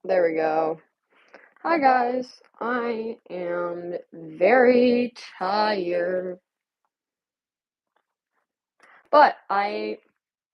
There we go. Hi guys, I am very tired, but I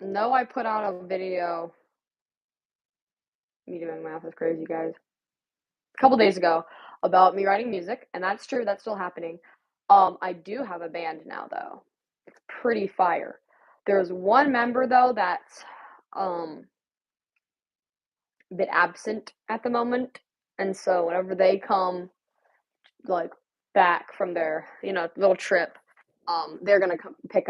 know I put out a video. Me doing math is crazy, guys. A couple days ago about me writing music, and that's true. That's still happening. I do have a band now, though. It's pretty fire. There's one member though that's um a bit absent at the moment, and so whenever they come like back from their little trip, they're gonna pick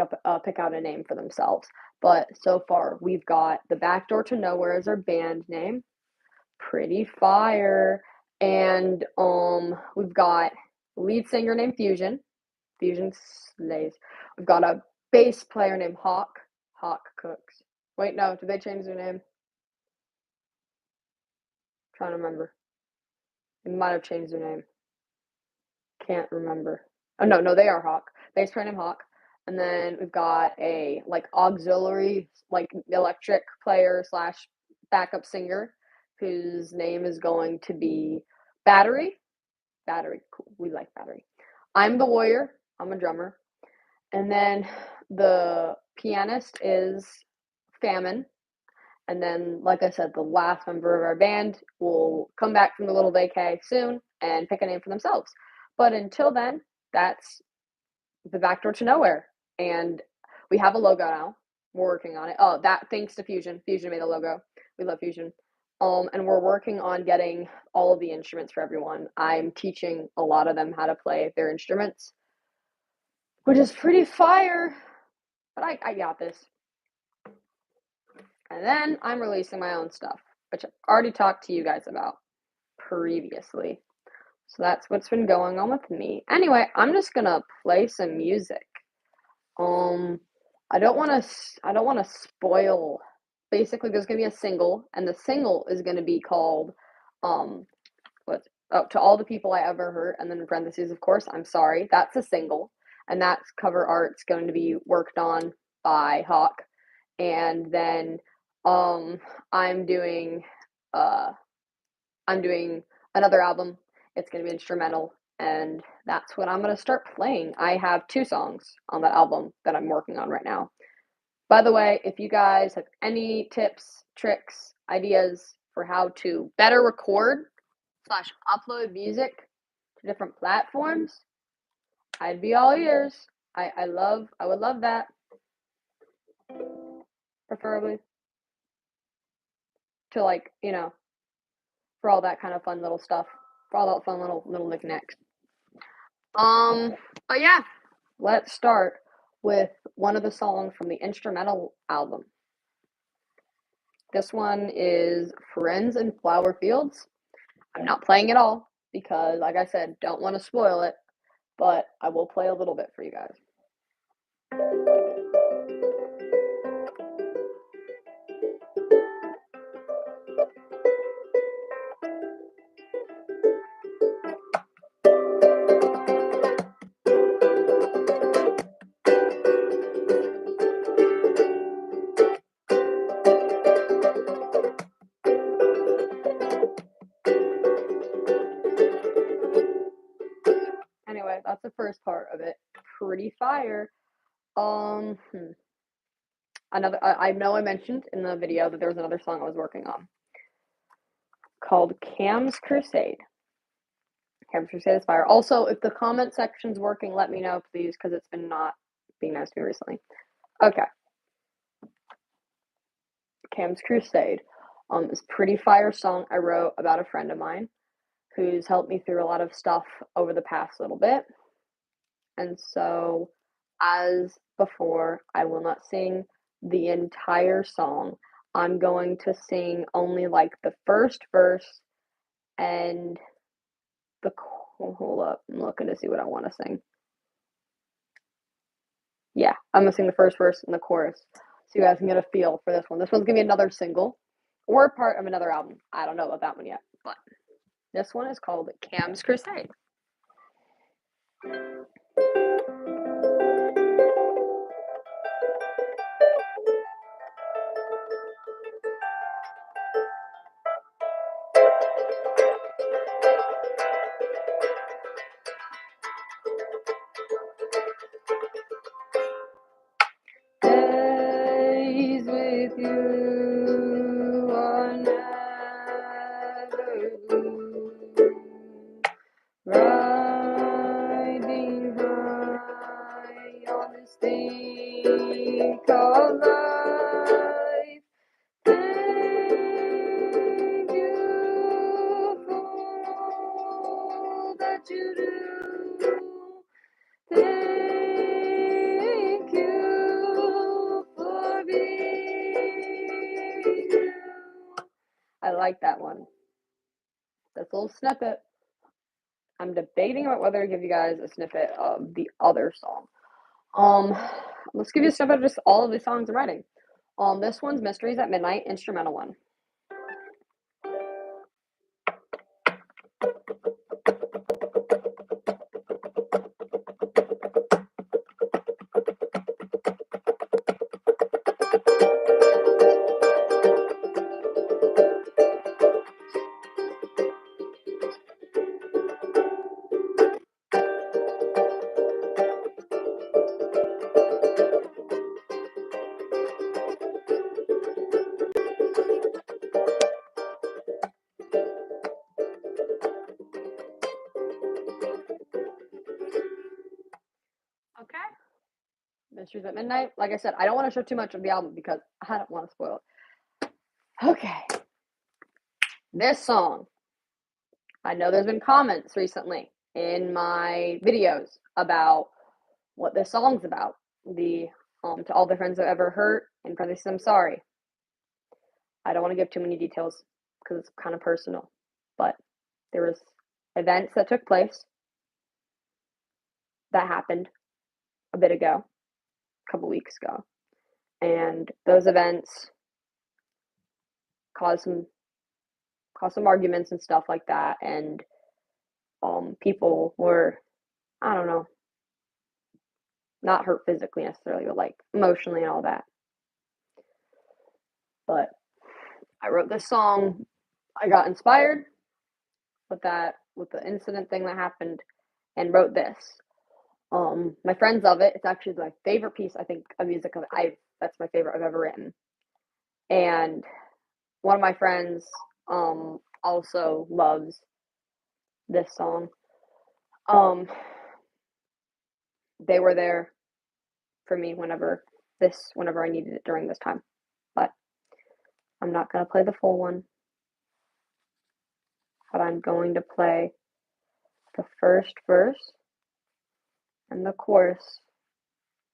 out a name for themselves. But so far, we've got the Back Door to Nowhere as our band name, pretty fire, and we've got lead singer named Fusion. Fusion slays. We've got a bass player named Hawk. Hawk cooks. Wait, no, did they change their name? Trying to remember. They might have changed their name. Can't remember. Oh no, no, they are Hawk. Bass player named Hawk. And then we've got a like auxiliary, like electric player slash backup singer, whose name is going to be Battery. Battery, cool. We like Battery. I'm the warrior. I'm a drummer. And then the pianist is Famine. And then, like I said, the last member of our band will come back from the little vacay soon and pick a name for themselves. But until then, that's the Back Door to Nowhere. And we have a logo now. We're working on it. Oh, that thanks to Fusion. Fusion made the logo. We love Fusion. And we're working on getting all of the instruments for everyone. I'm teaching a lot of them how to play their instruments, which is pretty fire. But I got this. And then I'm releasing my own stuff, which I've already talked to you guys about previously. So that's what's been going on with me. Anyway, I'm just gonna play some music. Um, I don't want to spoil. Basically, there's gonna be a single, and the single is gonna be called, um, what? Oh, to all the people I ever hurt, and then in parentheses, of course, I'm sorry. That's a single, and that's cover art's going to be worked on by Hawk, and then, um, I'm doing, uh, I'm doing another album. It's gonna be instrumental, and that's what I'm gonna start playing. I have two songs on that album that I'm working on right now. By the way, if you guys have any tips, tricks, ideas for how to better record slash upload music to different platforms, I'd be all ears. I would love that, preferably to for all that kind of fun little stuff, for all that fun little knickknacks. Um, but yeah, let's start with one of the songs from the instrumental album. This one is Friends in Flower Fields. I'm not playing it all because, like I said, don't want to spoil it, but I will play a little bit for you guys. Anyway, that's the first part of it. Pretty fire. Um, hmm. Another. I know I mentioned in the video that there was another song I was working on called Cam's Crusade. Cam's Crusade is fire. Also, if the comment section's working, let me know, please, because it's been not being nice to me recently. Okay. Cam's Crusade. Is pretty fire song I wrote about a friend of mine who's helped me through a lot of stuff over the past little bit. And so, as before, I will not sing the entire song. I'm going to sing only like the first verse and the. Hold up, I'm looking to see what I want to sing. Yeah, I'm gonna sing the first verse and the chorus so you guys can get a feel for this one. This one's gonna be another single or part of another album. I don't know about that one yet, but this one is called Cam's Crusade. I like that one. That's a little snippet. I'm debating about whether to give you guys a snippet of the other song. Let's give you a snippet of just all of the songs I'm writing. This one's Mysteries at Midnight, instrumental one. Okay. Mysteries at Midnight. Like I said, I don't want to show too much of the album because I don't want to spoil it. Okay. This song. I know there's been comments recently in my videos about what this song's about. The to all the friends that ever hurt, in parentheses, I'm sorry. I don't want to give too many details because it's kind of personal, but there was events that took place that happened a bit ago, a couple weeks ago, and those events caused some arguments and stuff like that, and people were, I don't know, not hurt physically necessarily, but like emotionally and all that. But I wrote this song. I got inspired with the incident thing that happened, and wrote this. My friends love it. It's actually my favorite piece, I think, of music. That's my favorite I've ever written. And one of my friends also loves this song. They were there for me whenever I needed it during this time. But I'm not gonna play the full one. But I'm going to play the first verse and the chorus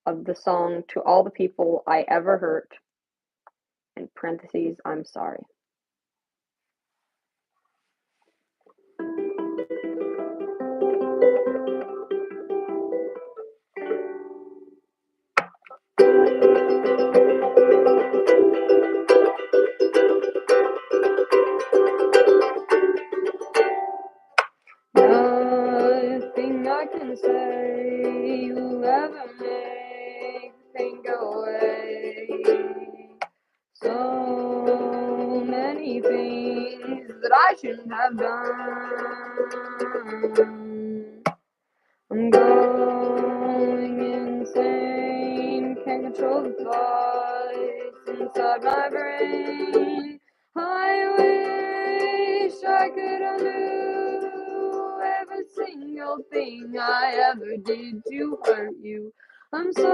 of the song To All the People I Ever Hurt, in parentheses, I'm sorry. Nothing I can say will ever make the pain go away. So many things that I shouldn't have done. I'm going insane, can't control the thoughts inside my brain. I wish I could undo every single thing I ever did to hurt you. I'm sorry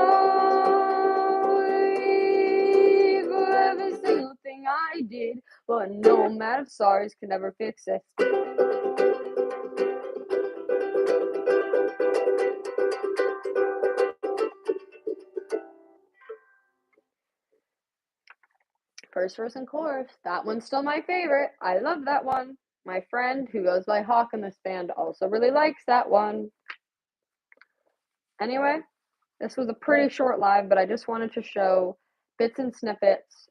for every single thing I did, but no amount of sorries can ever fix it. First verse and chorus. That one's still my favorite. I love that one. My friend who goes by Hawk in this band also really likes that one. Anyway, this was a pretty short live, but I just wanted to show bits and snippets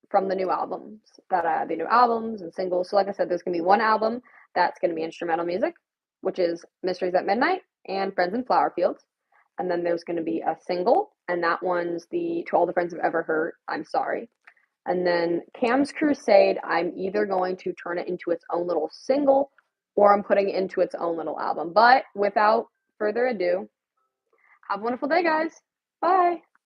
from the new albums the new albums and singles. So like I said, there's gonna be one album that's gonna be instrumental music, which is Mysteries at Midnight and Friends in Flower Fields. And then there's gonna be a single, and that one's the To All the Friends I've Ever Hurt, I'm Sorry. And then Cam's Crusade, I'm either going to turn it into its own little single or I'm putting it into its own little album. But without further ado, have a wonderful day, guys. Bye.